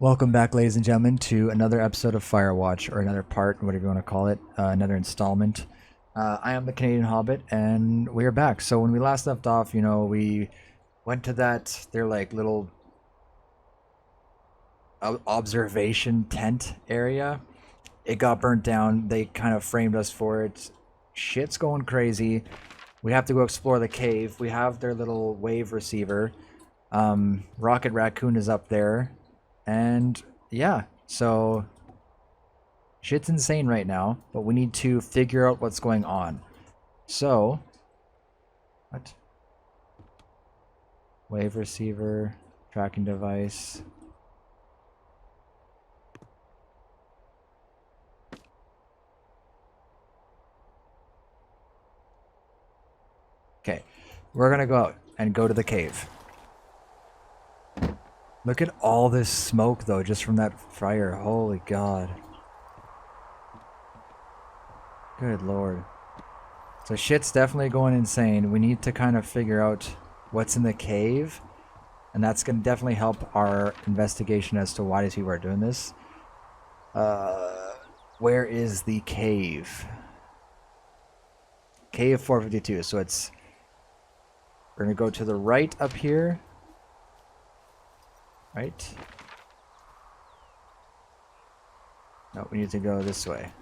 Welcome back, ladies and gentlemen, to another episode of Firewatch, or another part, whatever you want to call it, another installment. I am the Canadian Hobbit, and we are back. So when we last left off, we went to their like little observation tent area. It got burnt down. They kind of framed us for it. Shit's going crazy. We have to go explore the cave. We have their little wave receiver. Rocket Raccoon is up there. And yeah, so shit's insane right now, but we need to figure out what's going on. So, what? Wave receiver, tracking device. Okay, we're gonna go out and go to the cave. Look at all this smoke, though, just from that fire. Holy God. Good Lord. So shit's definitely going insane. We need to kind of figure out what's in the cave. And that's going to definitely help our investigation as to why these people are doing this. Where is the cave? Cave 452. So it's... We're going to go to the right up here. Right? No, we need to go this way.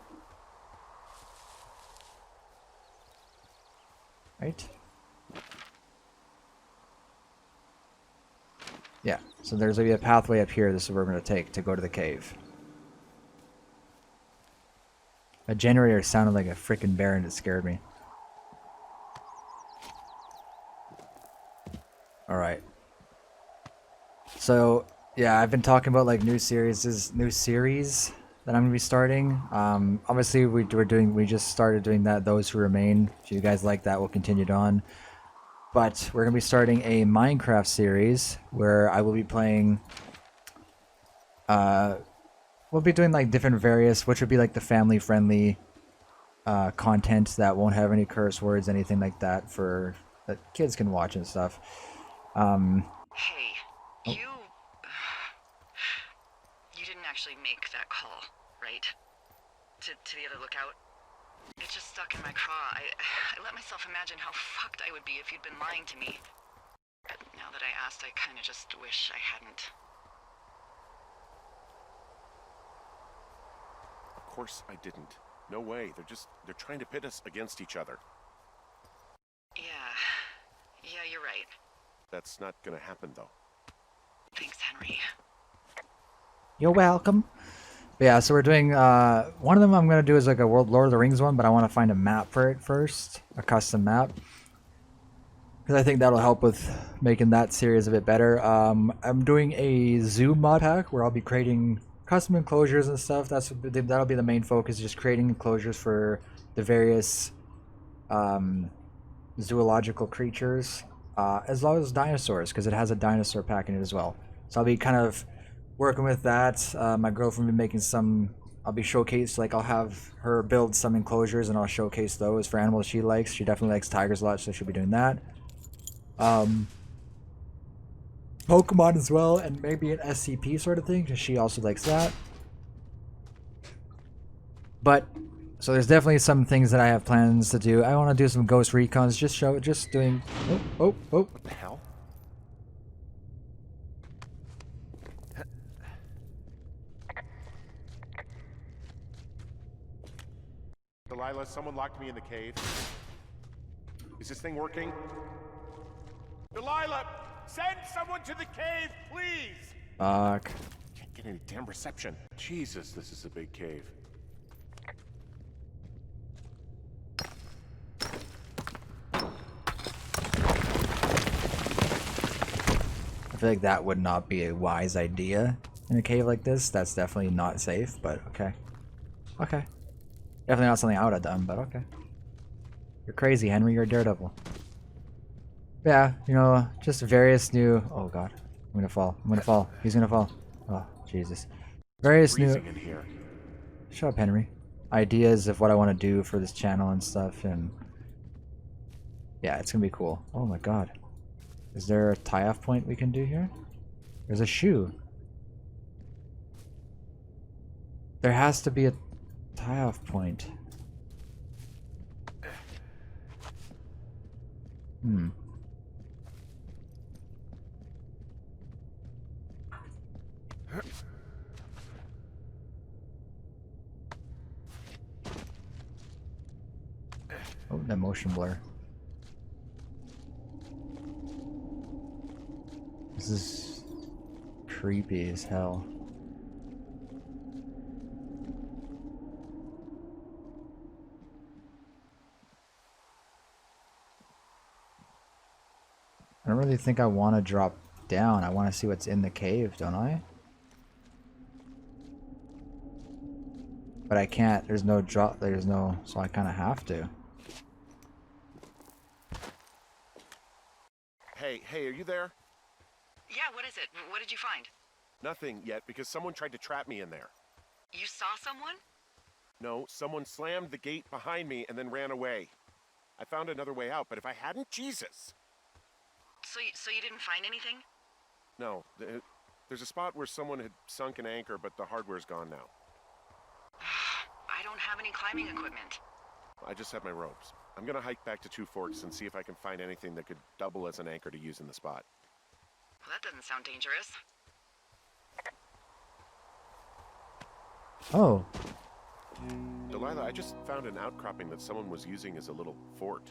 Right? Yeah, so there's going to be a pathway up here. This is where we're going to take to go to the cave. A generator sounded like a freaking bear and it scared me. Alright. So yeah, I've been talking about like new series that I'm gonna be starting. Obviously we just started doing that. Those Who Remain. If you guys like that, we'll continue it on. But we're gonna be starting a Minecraft series where I will be playing. We'll be doing like different various, which would be like the family-friendly content that won't have any curse words, anything like that, for that kids can watch and stuff. Hey. You didn't actually make that call, right? To the other lookout? It just stuck in my craw. I let myself imagine how fucked I would be if you'd been lying to me. But now that I asked, I kinda just wish I hadn't. Of course I didn't. No way. They're trying to pit us against each other. Yeah, you're right. That's not gonna happen, though. Thanks, Henry. You're welcome. But yeah, so we're doing, one of them I'm going to do is like a Lord of the Rings one, but I want to find a map for it first, a custom map. Because I think that'll help with making that series a bit better. I'm doing a zoo mod pack where I'll be creating custom enclosures and stuff. That'll be the main focus, just creating enclosures for the various zoological creatures, as well as dinosaurs, because it has a dinosaur pack in it as well. So I'll be kind of working with that. My girlfriend will be making some. I'll be showcased, like I'll have her build some enclosures and I'll showcase those for animals she likes. She definitely likes tigers a lot, so she'll be doing that. Pokemon as well, and maybe an SCP sort of thing, because she also likes that. But so there's definitely some things that I have plans to do. I want to do some ghost recons, just doing. Oh. What the hell? Delilah, someone locked me in the cave. Is this thing working? Delilah, send someone to the cave, please! Fuck. Can't get any damn reception. Jesus, this is a big cave. I feel like that would not be a wise idea in a cave like this. That's definitely not safe, but okay. Okay. Definitely not something I would have done, but okay. You're crazy, Henry. You're a daredevil. Yeah, just various new... Oh, God. I'm gonna fall. He's gonna fall. Oh, Jesus. Various new... In here. Shut up, Henry. Ideas of what I want to do for this channel and stuff, and... Yeah, it's gonna be cool. Oh my God. Is there a tie-off point we can do here? There's a shoe. There has to be a tie-off point. Hmm. Oh, that motion blur. This is creepy as hell. I don't really think I want to drop down. I want to see what's in the cave, don't I? But I can't. There's no drop. There's no... So I kind of have to. Hey, are you there? Yeah, what is it? What did you find? Nothing yet, because someone tried to trap me in there. You saw someone? No, someone slammed the gate behind me and then ran away. I found another way out, but if I hadn't, Jesus! So you didn't find anything? No, there's a spot where someone had sunk an anchor, but the hardware's gone now. I don't have any climbing equipment. I just have my ropes. I'm gonna hike back to Two Forks and see if I can find anything that could double as an anchor to use in the spot. Well, that doesn't sound dangerous. Oh. Delilah, I just found an outcropping that someone was using as a little fort.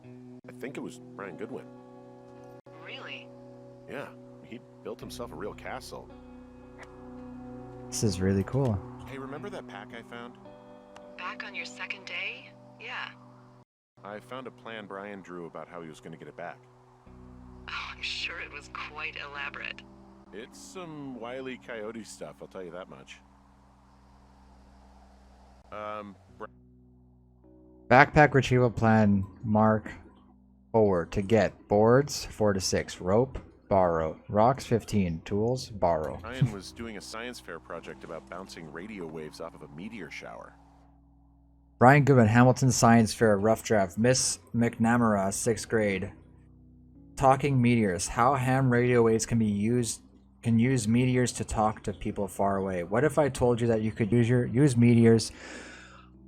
I think it was Brian Goodwin. Really? Yeah, he built himself a real castle. This is really cool. Hey, remember that pack I found? Back on your second day? Yeah. I found a plan Brian drew about how he was going to get it back. Oh, I'm sure it was quite elaborate. It's some Wile E. Coyote stuff, I'll tell you that much. Backpack retrieval plan mark forward to get boards 4 to 6, rope borrow, rocks 15, tools borrow. Brian was doing a science fair project about bouncing radio waves off of a meteor shower. Brian Goodwin, Hamilton Science Fair, rough draft. Miss McNamara, 6th grade. Talking meteors. How ham radio waves can use meteors to talk to people far away. What if I told you that you could use meteors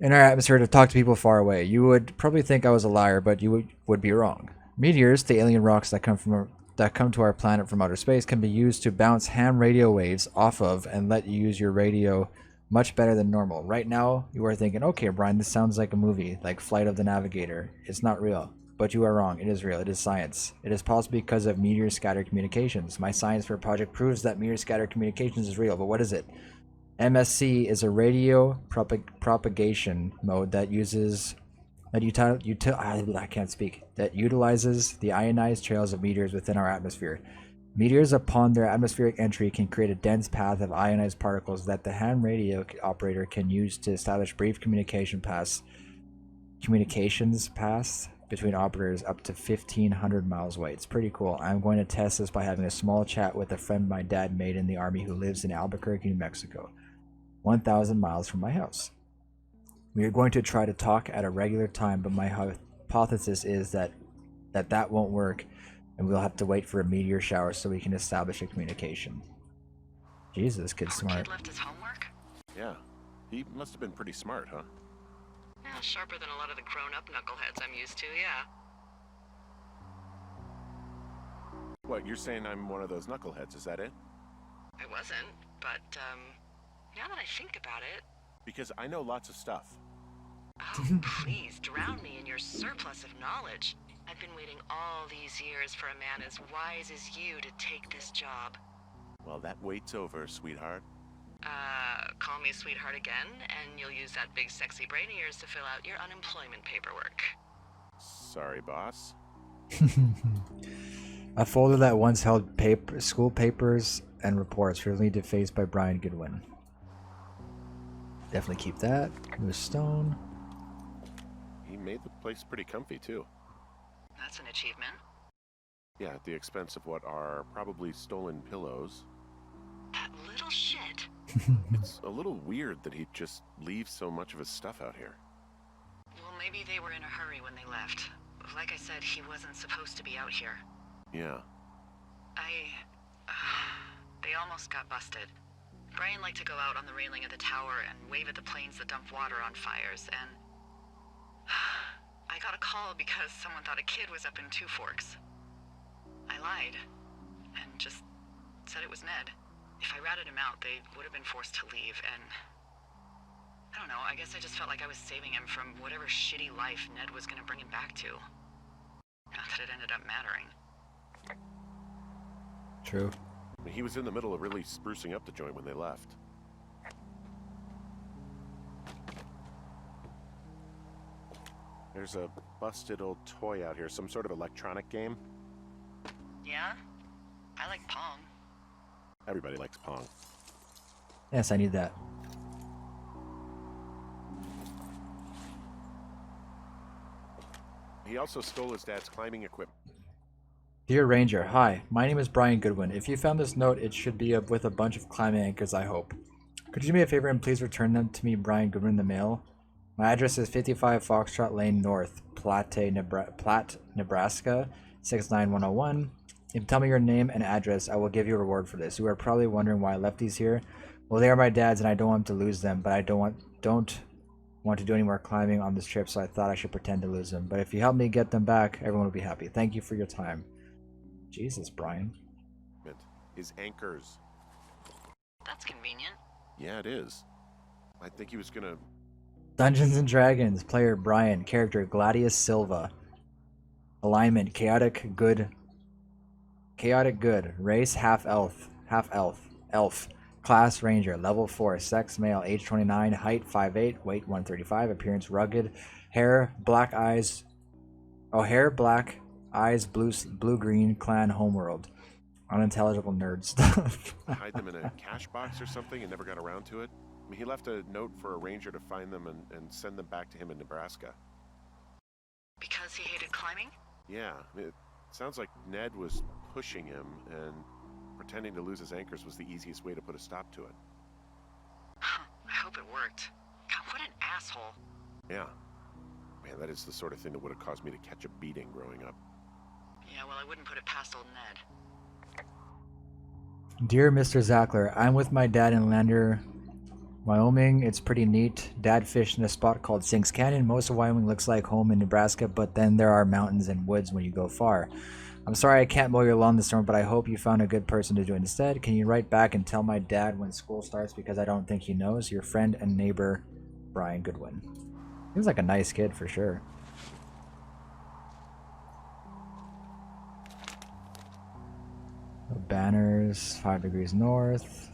in our atmosphere to talk to people far away? You would probably think I was a liar, but you would be wrong. Meteors, the alien rocks that come to our planet from outer space, can be used to bounce ham radio waves off of and let you use your radio much better than normal. Right now, you are thinking, okay, Brian, this sounds like a movie, like Flight of the Navigator. It's not real. But you are wrong. It is real. It is science. It is possible because of meteor scatter communications. My science fair project proves that meteor scatter communications is real. But what is it? MSC is a radio propagation mode that utilizes the ionized trails of meteors within our atmosphere. Meteors, upon their atmospheric entry, can create a dense path of ionized particles that the ham radio operator can use to establish brief communications paths between operators up to 1,500 miles away. It's pretty cool. I'm going to test this by having a small chat with a friend my dad made in the army who lives in Albuquerque, New Mexico, 1,000 miles from my house. We are going to try to talk at a regular time, but my hypothesis is that won't work, and we'll have to wait for a meteor shower so we can establish a communication. Jesus, this kid's smart. Kid left his homework? Yeah, he must have been pretty smart, huh? Yeah, sharper than a lot of the grown-up knuckleheads I'm used to, yeah. What, you're saying I'm one of those knuckleheads, is that it? I wasn't, but, now that I think about it... Because I know lots of stuff. Oh, please, drown me in your surplus of knowledge. I've been waiting all these years for a man as wise as you to take this job. Well, that wait's over, sweetheart. Call me sweetheart again, and you'll use that big sexy brain of yours to fill out your unemployment paperwork. Sorry, boss. A folder that once held school papers and reports recently defaced by Brian Goodwin. Definitely keep that. With stone. He made the place pretty comfy, too. That's an achievement. Yeah, at the expense of what are probably stolen pillows. That little shit. It's a little weird that he'd just leave so much of his stuff out here. Well, maybe they were in a hurry when they left. Like I said, he wasn't supposed to be out here. Yeah. They almost got busted. Brian liked to go out on the railing of the tower and wave at the planes that dump water on fires, and I got a call because someone thought a kid was up in Two Forks. I lied, and just said it was Ned. If I ratted him out, they would have been forced to leave, and I don't know, I guess I just felt like I was saving him from whatever shitty life Ned was gonna bring him back to. Not that it ended up mattering. True. He was in the middle of really sprucing up the joint when they left. There's a busted old toy out here, some sort of electronic game. Yeah? I like Pong. Everybody likes Pong. Yes, I need that. He also stole his dad's climbing equipment. Dear Ranger, hi. My name is Brian Goodwin. If you found this note, it should be with a bunch of climbing anchors, I hope. Could you do me a favor and please return them to me, Brian Goodwin, in the mail? My address is 55 Foxtrot Lane North, Platte, Nebraska, 69101. If you tell me your name and address, I will give you a reward for this. You are probably wondering why I left these here. Well, they are my dad's and I don't want to lose them, but I don't want to do any more climbing on this trip, so I thought I should pretend to lose them. But if you help me get them back, everyone will be happy. Thank you for your time. Jesus, Brian. His anchors. That's convenient. Yeah, it is. I think he was gonna... Dungeons and Dragons, player Brian, character Gladius Silva. Alignment, chaotic good. Race, half elf. Elf. Class, ranger. Level 4. Sex, male. Age, 29. Height, 5'8". Weight, 135. Appearance, rugged. Hair, black eyes. Black eyes, blue-green. Clan, homeworld. Unintelligible nerd stuff. hide them in a cash box or something and never got around to it. I mean, he left a note for a ranger to find them and send them back to him in Nebraska. Because he hated climbing? Yeah, it sounds like Ned was pushing him, and pretending to lose his anchors was the easiest way to put a stop to it. I hope it worked. God, what an asshole. Yeah. Man, that is the sort of thing that would have caused me to catch a beating growing up. Yeah, well, I wouldn't put it past old Ned. Dear Mr. Zackler, I'm with my dad in Lander, Wyoming. It's pretty neat. Dad fished in a spot called Sinks Canyon. Most of Wyoming looks like home in Nebraska, but then there are mountains and woods when you go far. I'm sorry I can't mow your lawn this summer, but I hope you found a good person to do it instead. Can you write back and tell my dad when school starts, because I don't think he knows? Your friend and neighbor, Brian Goodwin. He was like a nice kid for sure. Banners, 5 degrees north.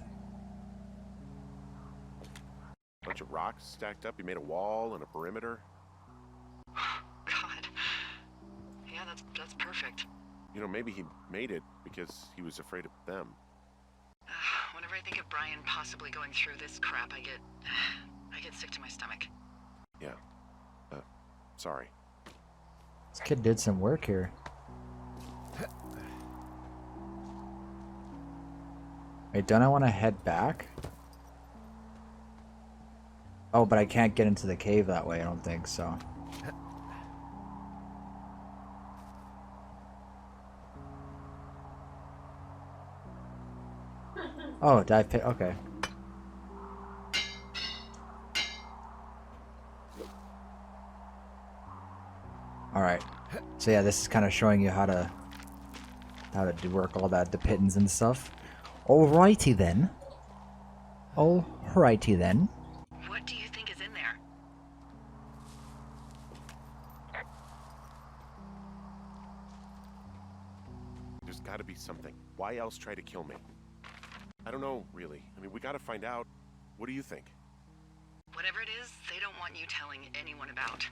Bunch of rocks stacked up. He made a wall and a perimeter. God. Yeah, that's perfect. You know, maybe he made it because he was afraid of them. Whenever I think of Brian possibly going through this crap, I get sick to my stomach. Yeah. Sorry. This kid did some work here. Wait, don't I want to head back? Oh, but I can't get into the cave that way, I don't think so. Oh, dive pit, okay. Alright. So yeah, this is kind of showing you how to do work all that, the pittance and stuff. Alrighty then. Alrighty then. What do you think is in there? There's got to be something. Why else try to kill me? I don't know, really. I mean, we got to find out. What do you think? Whatever it is, they don't want you telling anyone about.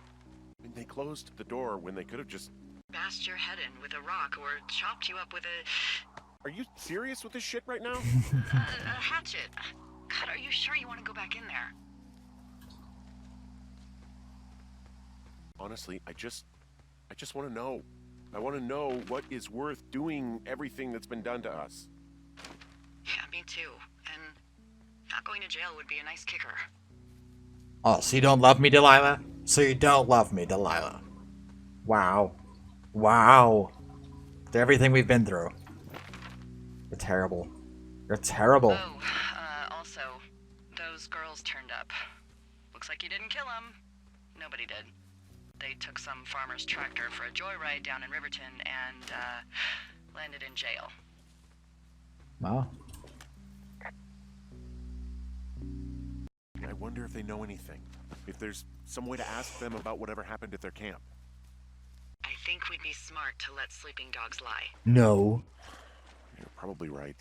I mean, they closed the door when they could have just... Bashed your head in with a rock or chopped you up with a... Are you serious with this shit right now? a hatchet. God, are you sure you want to go back in there? Honestly, I just want to know. I want to know what is worth doing everything that's been done to us. Yeah, me too. And not going to jail would be a nice kicker. Oh, so you don't love me, Delilah? So you don't love me, Delilah. Wow. Wow. After everything we've been through. You're terrible. You're terrible. Oh, also, just turned up. Looks like you didn't kill him. Nobody did. They took some farmer's tractor for a joyride down in Riverton and, landed in jail. Wow. I wonder if they know anything. If there's some way to ask them about whatever happened at their camp. I think we'd be smart to let sleeping dogs lie. No. You're probably right.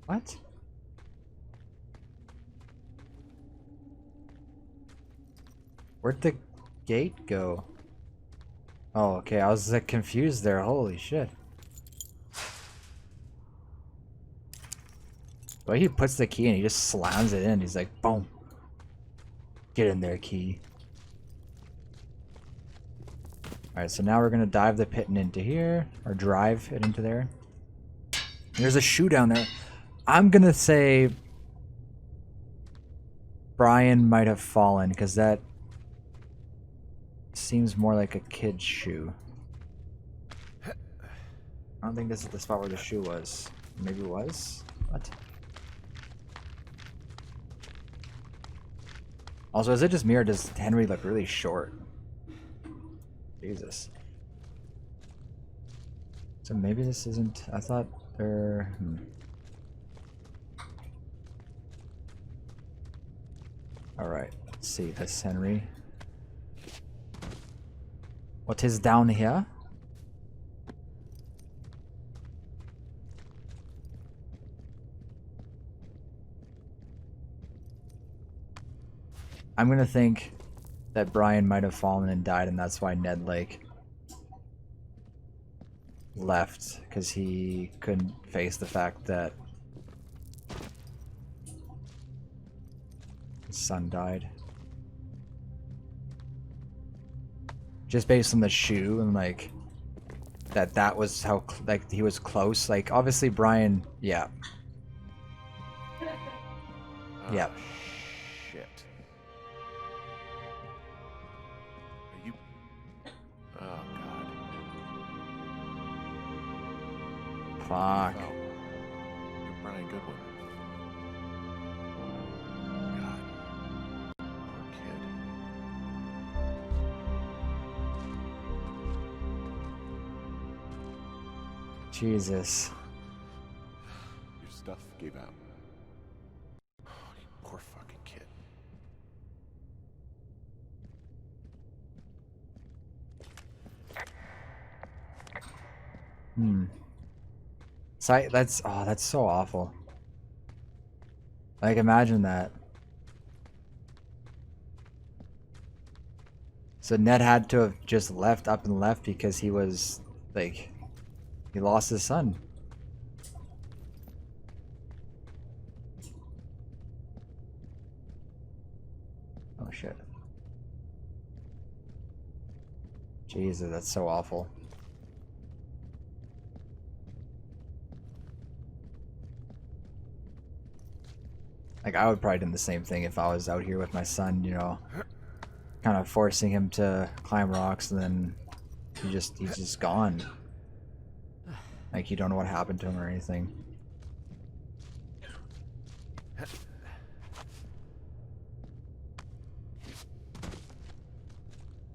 What? Where'd the gate go? Oh, okay. I was like confused there. Holy shit. The way he puts the key in, he just slams it in. He's like, boom. Get in there, key. Alright, so now we're gonna dive the pit into here. Or drive it into there. There's a shoe down there. I'm gonna say Brian might have fallen, because that seems more like a kid's shoe. I don't think this is the spot where the shoe was. Maybe it was? What? Also, is it just me or does Henry look really short? Jesus. So maybe this isn't... I thought there... Alright, let's see this, Henry. What is down here? I'm gonna think that Brian might have fallen and died, and that's why Ned Lake left, because he couldn't face the fact that his son died. Just based on the shoe and like that was how like he was close. Like obviously Brian, yeah. Yeah. Shit. Are you... Oh, God. Fuck. Oh. You're Brian Goodwin. God. Poor kid. Jesus. Your stuff gave out. Oh, you poor fucking kid. That's so awful. Like imagine that. So Ned had to have just left up and left because he was like he lost his son. Oh shit. Jesus, that's so awful. Like I would probably do the same thing if I was out here with my son, you know, kind of forcing him to climb rocks, and then he's just gone. Like you don't know what happened to him or anything.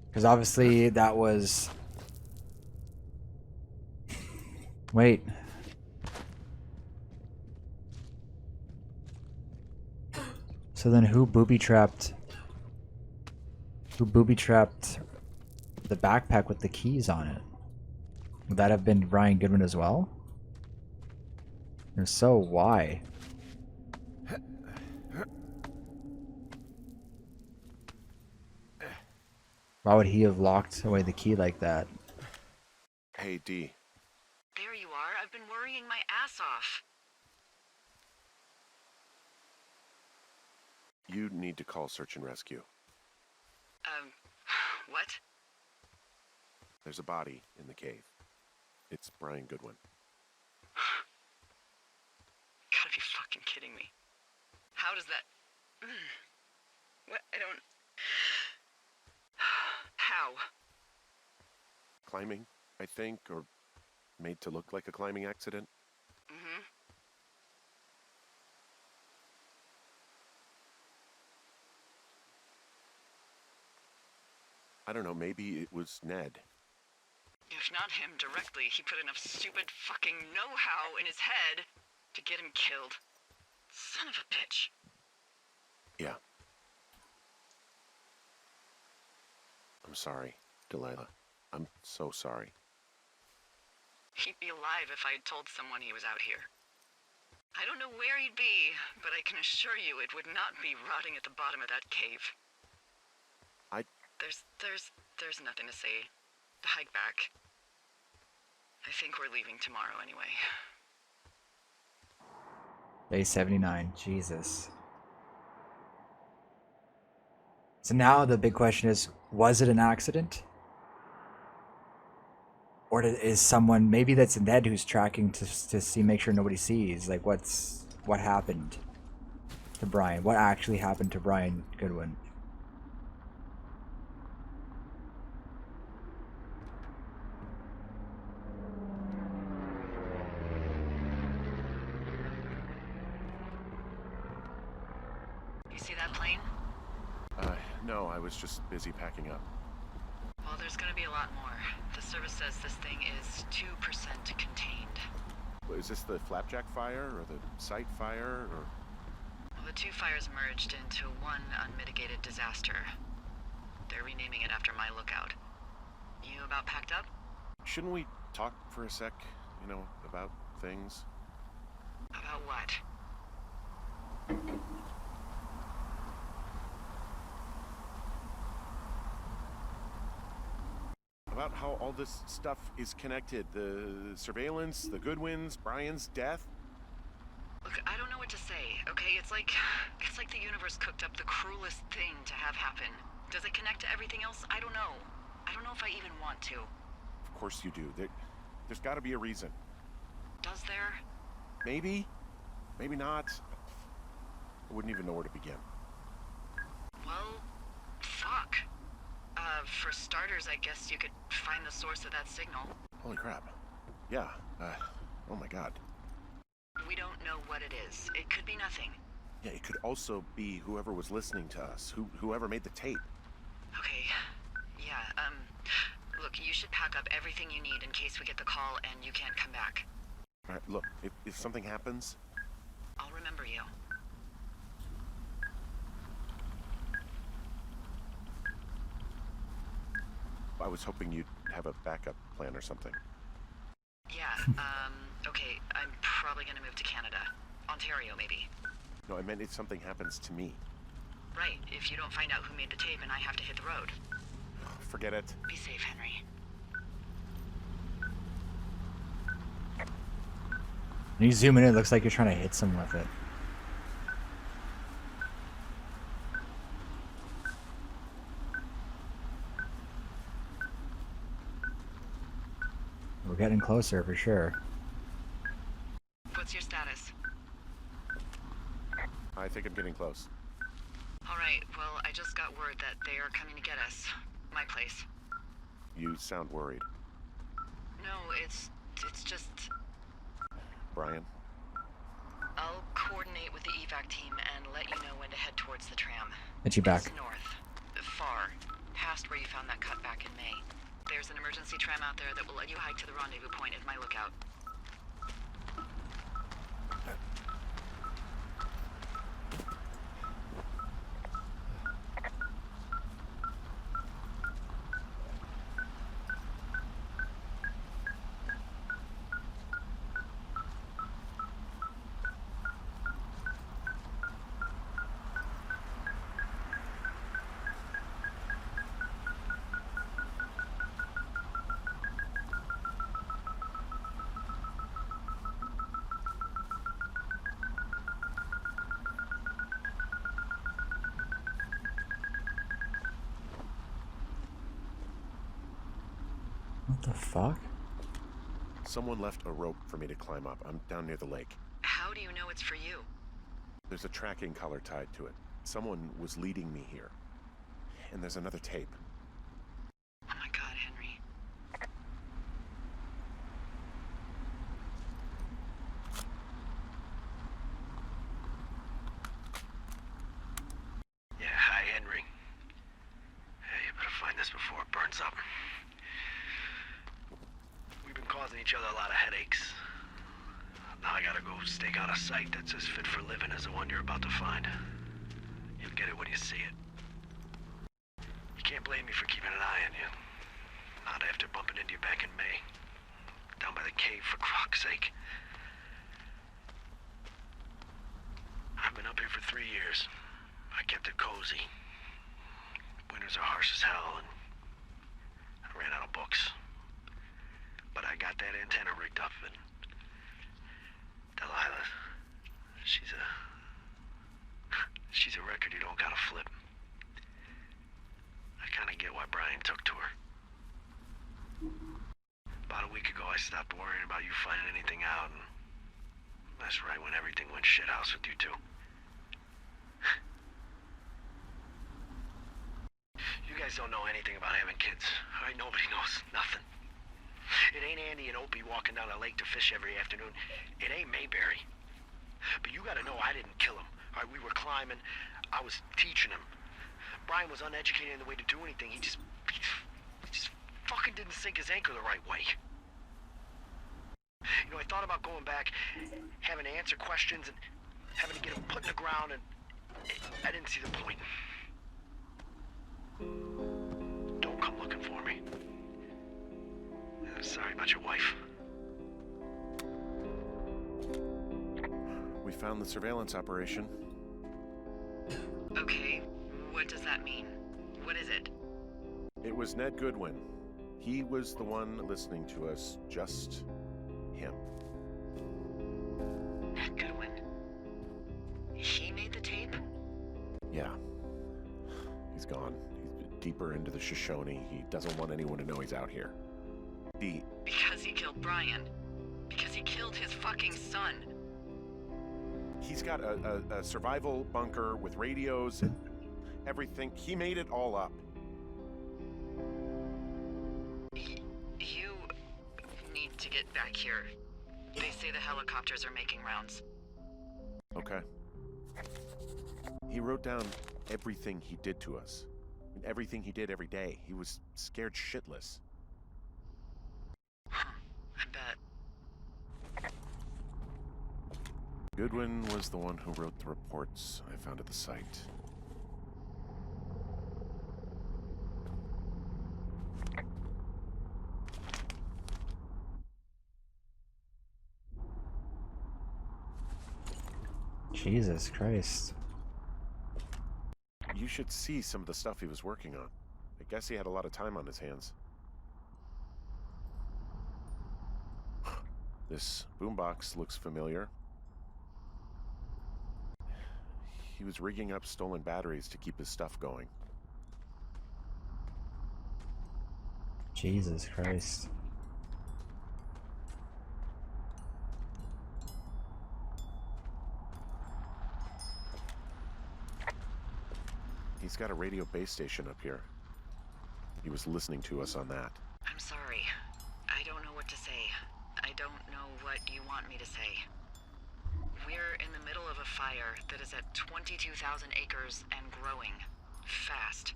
Because obviously that was... Wait. So then who booby-trapped... Who booby-trapped the backpack with the keys on it? Would that have been Brian Goodwin as well? If so, why? Why would he have locked away the key like that? Hey, D. There you are. I've been worrying my ass off. You need to call search and rescue. What? There's a body in the cave. It's Brian Goodwin. Gotta be fucking kidding me. How does that... What? I don't... How? Climbing, I think, or made to look like a climbing accident. I don't know, maybe it was Ned. If not him directly, he put enough stupid fucking know-how in his head to get him killed. Son of a bitch. Yeah. I'm sorry, Delilah. I'm so sorry. He'd be alive if I had told someone he was out here. I don't know where he'd be, but I can assure you it would not be rotting at the bottom of that cave. There's nothing to say. Hike back. I think we're leaving tomorrow anyway. Day 79. Jesus. So now the big question is, was it an accident? Or is someone, maybe that's Ned who's tracking to see, make sure nobody sees, like what happened to Brian? What actually happened to Brian Goodwin? You see that plane? No, I was just busy packing up. Well, there's gonna be a lot more. The service says this thing is 2% contained. Is this the Flapjack fire, or the site fire, or...? Well, the two fires merged into one unmitigated disaster. They're renaming it after my lookout. You about packed up? Shouldn't we talk for a sec, about things? About what? About how all this stuff is connected. The surveillance, the Goodwins, Brian's death. Look, I don't know what to say, okay? It's like the universe cooked up the cruelest thing to have happen. Does it connect to everything else? I don't know. I don't know if I even want to. Of course you do. There's got to be a reason. Does there? Maybe. Maybe not. I wouldn't even know where to begin. Well, fuck. For starters, I guess you could find the source of that signal. Holy crap. Yeah. Oh my god. We don't know what it is. It could be nothing. Yeah, it could also be whoever was listening to us, whoever made the tape. Okay. Yeah, look, you should pack up everything you need in case we get the call and you can't come back. All right, look, if something happens... I'll remember you. I was hoping you'd have a backup plan or something. Yeah, okay, I'm probably gonna move to Canada. Ontario, maybe. No, I meant if something happens to me. Right, if you don't find out who made the tape and I have to hit the road. Forget it. Be safe, Henry. When you zoom in, it looks like you're trying to hit someone with it. We're getting closer for sure. What's your status? I think I'm getting close. Alright, well, I just got word that they are coming to get us. My place. You sound worried. No, it's just... Brian? I'll coordinate with the evac team and let you know when to head towards the tram. Get you back. It's north. Far. Past where you found that cut back in May. There's an emergency tram out there that will let you hike to the rendezvous point at my lookout. What the fuck? Someone left a rope for me to climb up. I'm down near the lake. How do you know it's for you? There's a tracking collar tied to it. Someone was leading me here. And there's another tape. Oh my god, Henry. Yeah, hi, Henry. Hey, you better find this before each other a lot of headaches. Now I gotta go stake out a site that's as fit for living as the one you're about to find. You'll get it when you see it. You can't blame me for keeping an eye on you. Not after bumping into you back in May. Down by the cave, for croc's sake. I've been up here for 3 years. I kept it cozy. Winters are harsh as hell, and I ran out of books. But I got that antenna rigged up, and Delilah, she's a record you don't gotta flip. I kinda get why Brian took to her. About a week ago, I stopped worrying about you finding anything out, and that's right when everything went shithouse with you two. You guys don't know anything about having kids. All right, nobody knows nothing. It ain't Andy and Opie walking down a lake to fish every afternoon. It ain't Mayberry. But you gotta know I didn't kill him. All right, we were climbing. I was teaching him. Brian was uneducated in the way to do anything. He just fucking didn't sink his anchor the right way. You know, I thought about going back, having to answer questions, and having to get him put in the ground, and I didn't see the point. Don't come looking for me. Sorry about your wife. We found the surveillance operation. Okay, what does that mean? What is it? It was Ned Goodwin. He was the one listening to us, just him. Ned Goodwin? He made the tape? Yeah. He's gone. He's deeper into the Shoshone. He doesn't want anyone to know he's out here. Because he killed Brian. Because he killed his fucking son. He's got a survival bunker with radios and everything. He made it all up. You need to get back here. They say the helicopters are making rounds. Okay. He wrote down everything he did to us. And everything he did every day. He was scared shitless. I bet. Goodwin was the one who wrote the reports I found at the site. Jesus Christ. You should see some of the stuff he was working on. I guess he had a lot of time on his hands. This boombox looks familiar. He was rigging up stolen batteries to keep his stuff going. Jesus Christ. He's got a radio base station up here. He was listening to us on that. I'm sorry. I don't know what to say. I don't know what you want me to say. We're in the middle of a fire that is at 22,000 acres and growing. Fast.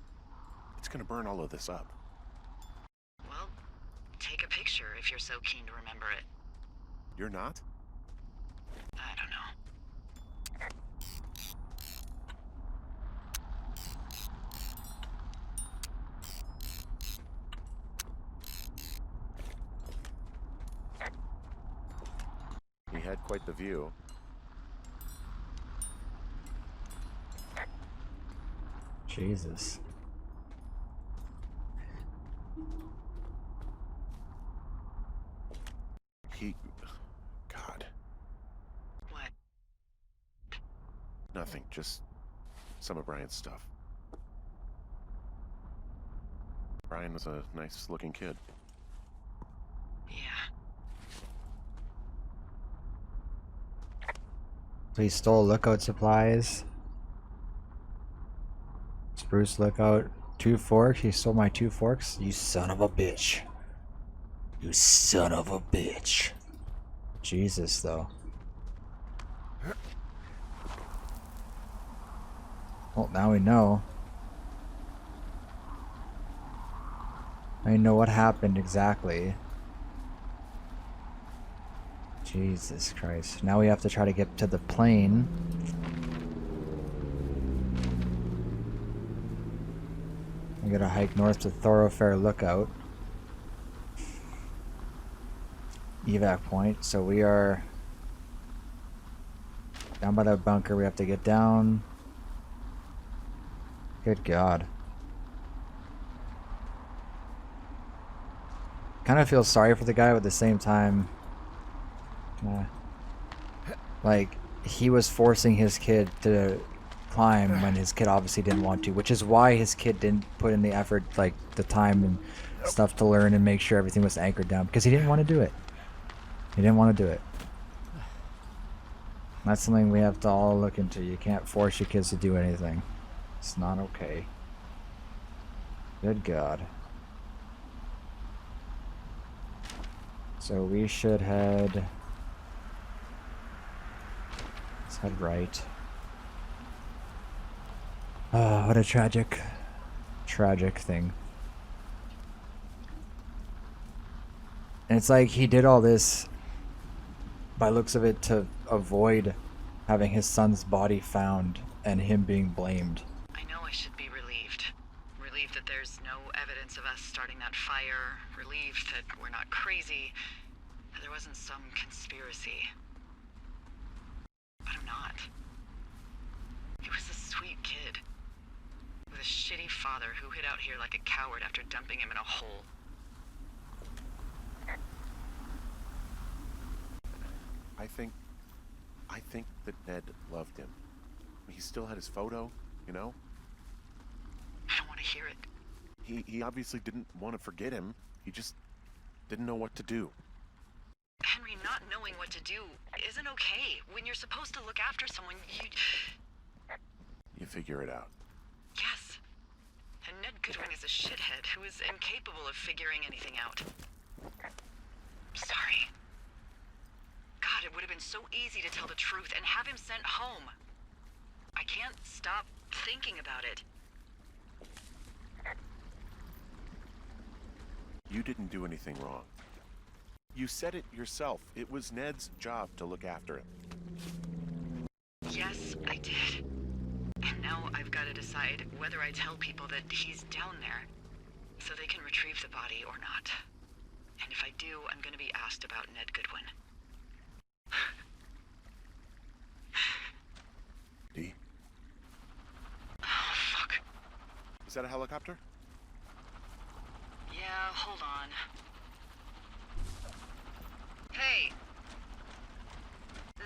It's gonna burn all of this up. Well, take a picture if you're so keen to remember it. You're not? I don't know. He had quite the view. Jesus. God. What? Nothing, just some of Brian's stuff. Brian was a nice-looking kid. Yeah. So he stole lookout supplies. Spruce lookout. 2 forks. He stole my 2 forks. You son of a bitch. You son of a bitch. Jesus, though. Well, now we know. I know what happened exactly. Jesus Christ. Now we have to try to get to the plane. We gotta hike north to Thoroughfare Lookout. Evac point. So we are down by that bunker. We have to get down. Good God. Kind of feel sorry for the guy, but at the same time, like, he was forcing his kid to climb when his kid obviously didn't want to, which is why his kid didn't put in the effort, like the time and stuff to learn and make sure everything was anchored down, because he didn't want to do it. He didn't want to do it. That's something we have to all look into. You can't force your kids to do anything. It's not okay. Good God. So we should head... Let's head right. Oh, what a tragic thing. And it's like he did all this, by looks of it, to avoid having his son's body found and him being blamed. I know I should be relieved. Relieved that there's no evidence of us starting that fire. Relieved that we're not crazy. That there wasn't some conspiracy. But I'm not. He was a sweet kid. With a shitty father who hid out here like a coward after dumping him in a hole. I think that Ned loved him. He still had his photo, you know? I don't want to hear it. He obviously didn't want to forget him. He just didn't know what to do. Henry, not knowing what to do isn't okay. When you're supposed to look after someone, You figure it out. Yes. And Ned Goodwin is a shithead who is incapable of figuring anything out. Sorry. God, it would have been so easy to tell the truth and have him sent home. I can't stop thinking about it. You didn't do anything wrong. You said it yourself. It was Ned's job to look after him. Yes, I did. And now I've got to decide whether I tell people that he's down there so they can retrieve the body or not. And if I do, I'm going to be asked about Ned Goodwin. D? Oh, fuck. Is that a helicopter? Yeah, hold on. Hey!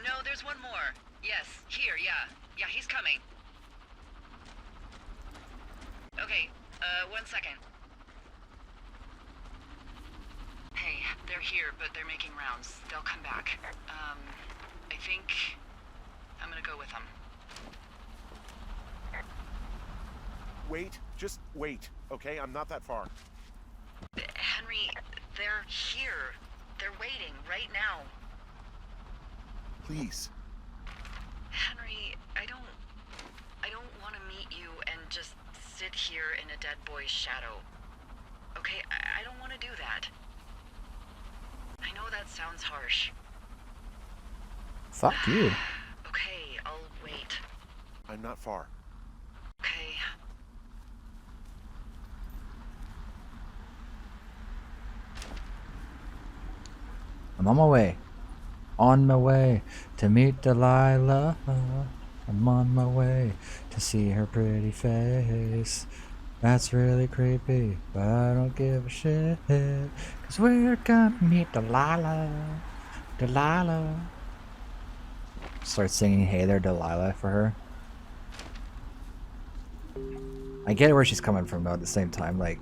No, there's one more. Yes, here, yeah. Yeah, he's coming. Okay, 1 second. Hey, they're here, but they're making rounds. They'll come back. I think I'm gonna go with them. Wait, just wait, okay? I'm not that far. Henry, they're here. They're waiting right now. Please. Henry, I don't want to meet you and just sit here in a dead boy's shadow. Okay, I don't want to do that. I know that sounds harsh. Fuck you. Okay, I'll wait. I'm not far. Okay. I'm on my way. On my way to meet Delilah. I'm on my way to see her pretty face. That's really creepy, but I don't give a shit. 'Cause we're gonna meet Delilah. Delilah. Start singing Hey There Delilah for her. I get where she's coming from though at the same time. Like,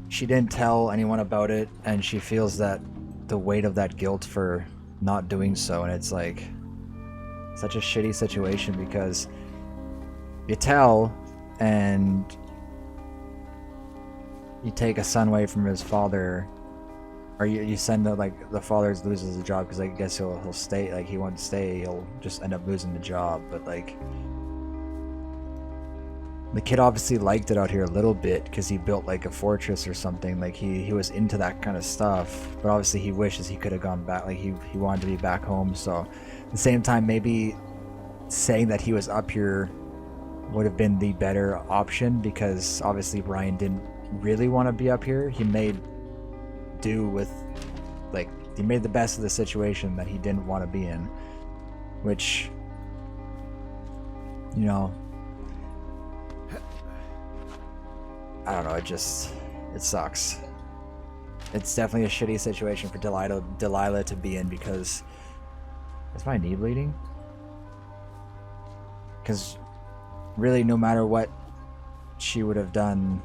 she didn't tell anyone about it and she feels that the weight of that guilt for not doing so, and it's like such a shitty situation because you tell and you take a son away from his father, or you send the, like, the father loses the job because I guess he'll stay, like he won't stay, he'll just end up losing the job, but like The kid obviously liked it out here a little bit because he built like a fortress or something. Like he was into that kind of stuff. But obviously he wishes he could have gone back. Like he wanted to be back home. So at the same time, maybe saying that he was up here would have been the better option, because obviously Brian didn't really want to be up here. He made do with, like, he made the best of the situation that he didn't want to be in, which, you know, I don't know, it sucks. It's definitely a shitty situation for Delilah to be in, because is my knee bleeding? Because really, no matter what she would have done,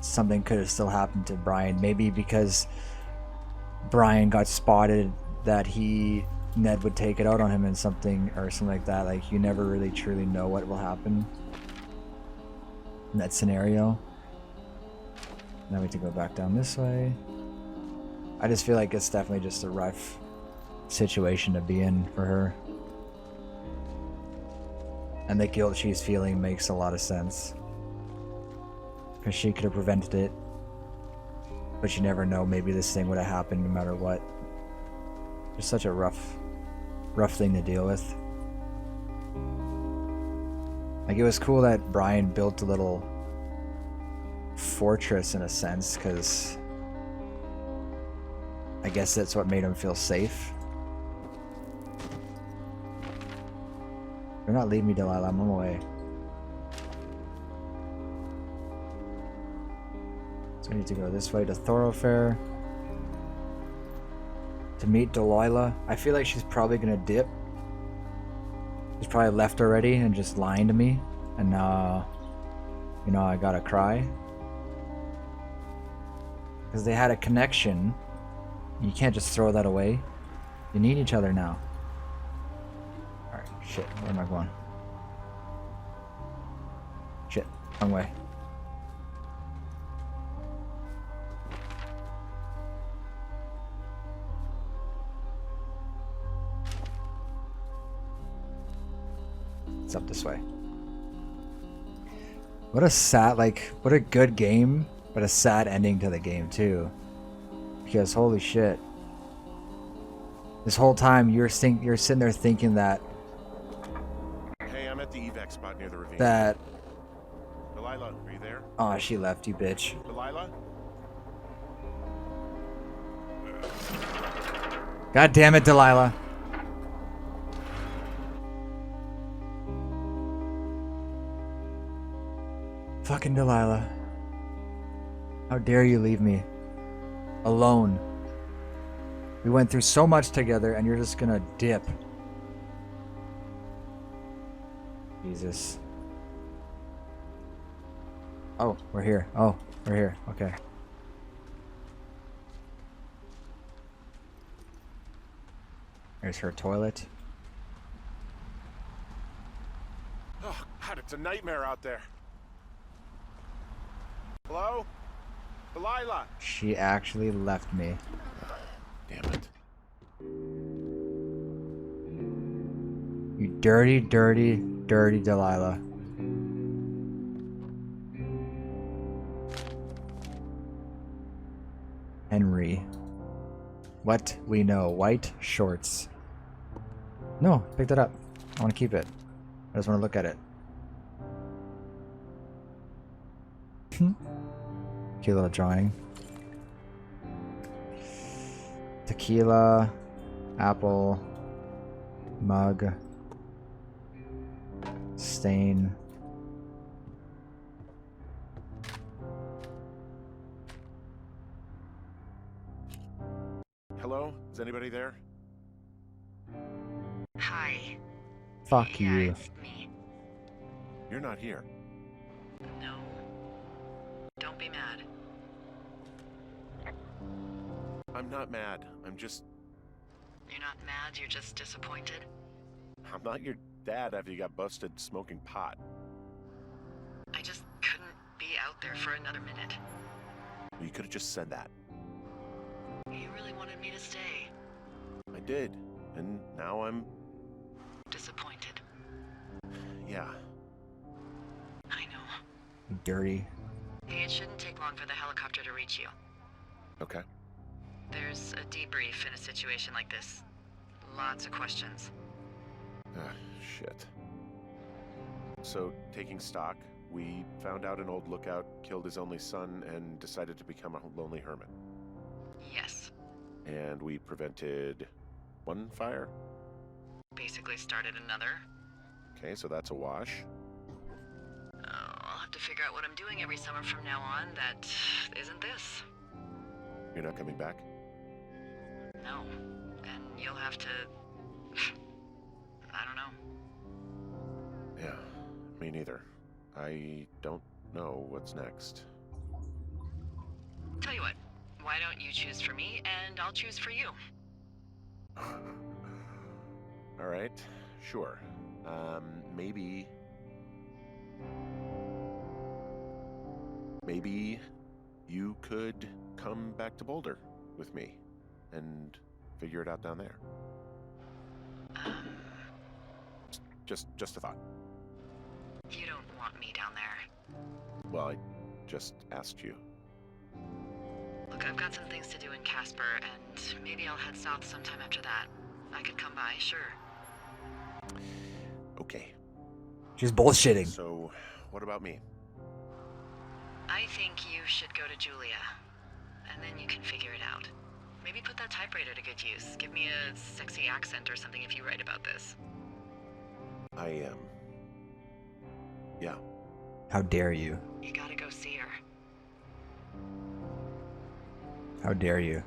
something could have still happened to Brian. Maybe because Brian got spotted that Ned would take it out on him and something like that. Like, you never really truly know what will happen in that scenario. Now we have to go back down this way. I just feel like it's definitely just a rough situation to be in for her. And the guilt she's feeling makes a lot of sense, because she could have prevented it, but you never know, maybe this thing would have happened no matter what. It's such a rough thing to deal with. Like, it was cool that Brian built a little fortress in a sense, because I guess that's what made him feel safe. Do not leave me, Delilah. I'm on my way. So we need to go this way to Thoroughfare to meet Delilah. I feel like she's probably gonna dip. She's probably left already and just lying to me. And now, you know, I gotta cry. Because they had a connection. You can't just throw that away. You need each other now. Alright, shit. Where am I going? Shit. Wrong way. It's up this way. What a sad, what a good game, but a sad ending to the game too. Because holy shit. This whole time you're sitting there thinking that Hey, I'm at the evac spot near the ravine. Delilah, are you there? oh, she left, you bitch. Delilah? God damn it, Delilah. Fucking Delilah. How dare you leave me alone? We went through so much together and you're just gonna dip. Jesus. Oh, we're here. Oh, we're here. Okay. There's her toilet. Oh, God, it's a nightmare out there. Hello? Delilah? She actually left me. Damn it. You dirty, dirty, dirty Delilah. Henry. What we know. White shorts. No, pick that up. I want to keep it. I just want to look at it. Cute little drawing. Tequila, apple, mug, stain. Hello? Is anybody there? Hi. Fuck Yeah, you. it's me. You're not here. No. Don't be mad. I'm not mad. I'm just... You're not mad, you're just disappointed? I'm not your dad after you got busted smoking pot. I just couldn't be out there for another minute. You could have just said that. You really wanted me to stay. I did. And now I'm... Disappointed. Yeah. Dirty. Hey, it shouldn't take long for the helicopter to reach you. Okay. There's a debrief in a situation like this. Lots of questions. Ah, shit. So, taking stock, we found out an old lookout killed his only son and decided to become a lonely hermit. Yes. And we prevented one fire? Basically started another. Okay, so that's a wash. I'll have to figure out what I'm doing every summer from now on that isn't this. You're not coming back? No. And you'll have to... I don't know. Yeah, me neither. I don't know what's next. Tell you what, why don't you choose for me and I'll choose for you? All right, sure. Maybe you could come back to Boulder with me and figure it out down there. Just a thought. You don't want me down there. Well, I just asked you. Look, I've got some things to do in Casper, and maybe I'll head south sometime after that. I could come by, sure. Okay. She's bullshitting. So, what about me? I think you should go to Julia, and then you can figure it out. Maybe put that typewriter to good use. Give me a sexy accent or something if you write about this. I am. Yeah. How dare you? You gotta go see her. How dare you?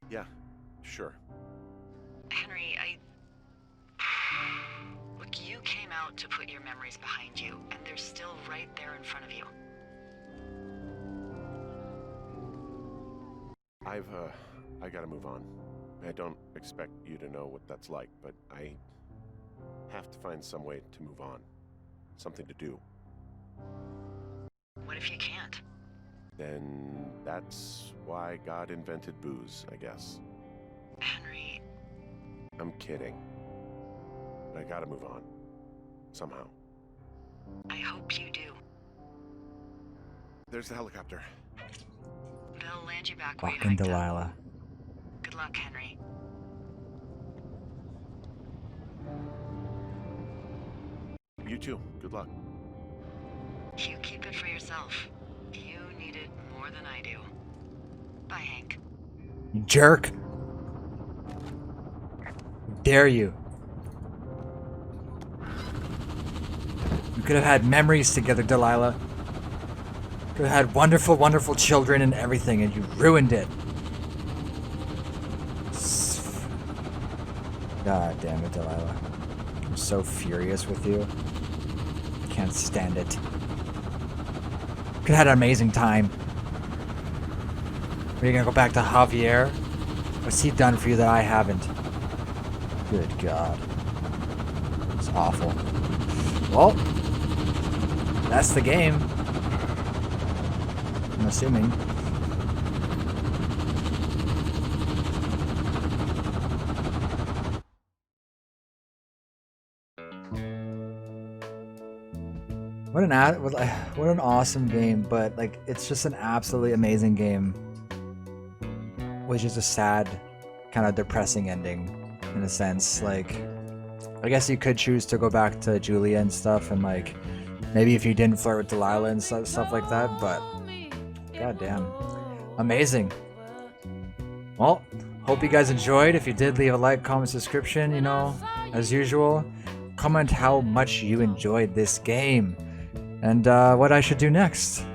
Yeah, sure. Henry, Look, you came out to put your memories behind you, and they're still right there in front of you. I gotta move on. I don't expect you to know what that's like, but I have to find some way to move on. Something to do. What if you can't? Then that's why God invented booze, I guess. Henry... I'm kidding. But I gotta move on. Somehow. I hope you do. There's the helicopter. They'll land you back where you Fucking hiked up. Delilah. Good luck, Henry. You too. Good luck. You keep it for yourself. You need it more than I do. Bye, Hank. You jerk. Dare you? You could have had memories together, Delilah. Could have had wonderful, wonderful children and everything, and you ruined it. God damn it, Delilah. I'm so furious with you. Can't stand it. Could have had an amazing time. Are you gonna go back to Javier? What's he done for you that I haven't? Good God. It's awful. Well, that's the game. I'm assuming. What an awesome game, but like it's just an absolutely amazing game, which is a sad, kind of depressing ending in a sense. Like, I guess you could choose to go back to Julia and stuff, and like maybe if you didn't flirt with Delilah and stuff like that, but goddamn, amazing. Well, hope you guys enjoyed. If you did, leave a like, comment, subscription. You know, as usual, comment how much you enjoyed this game. And what I should do next.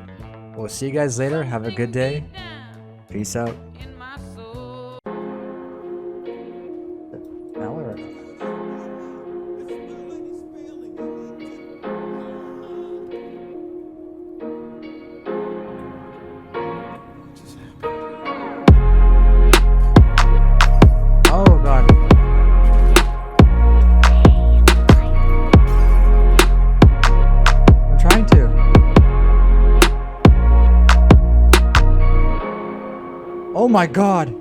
We'll see you guys later. Have a good day. Peace out. Oh God. Trying to. Oh my God.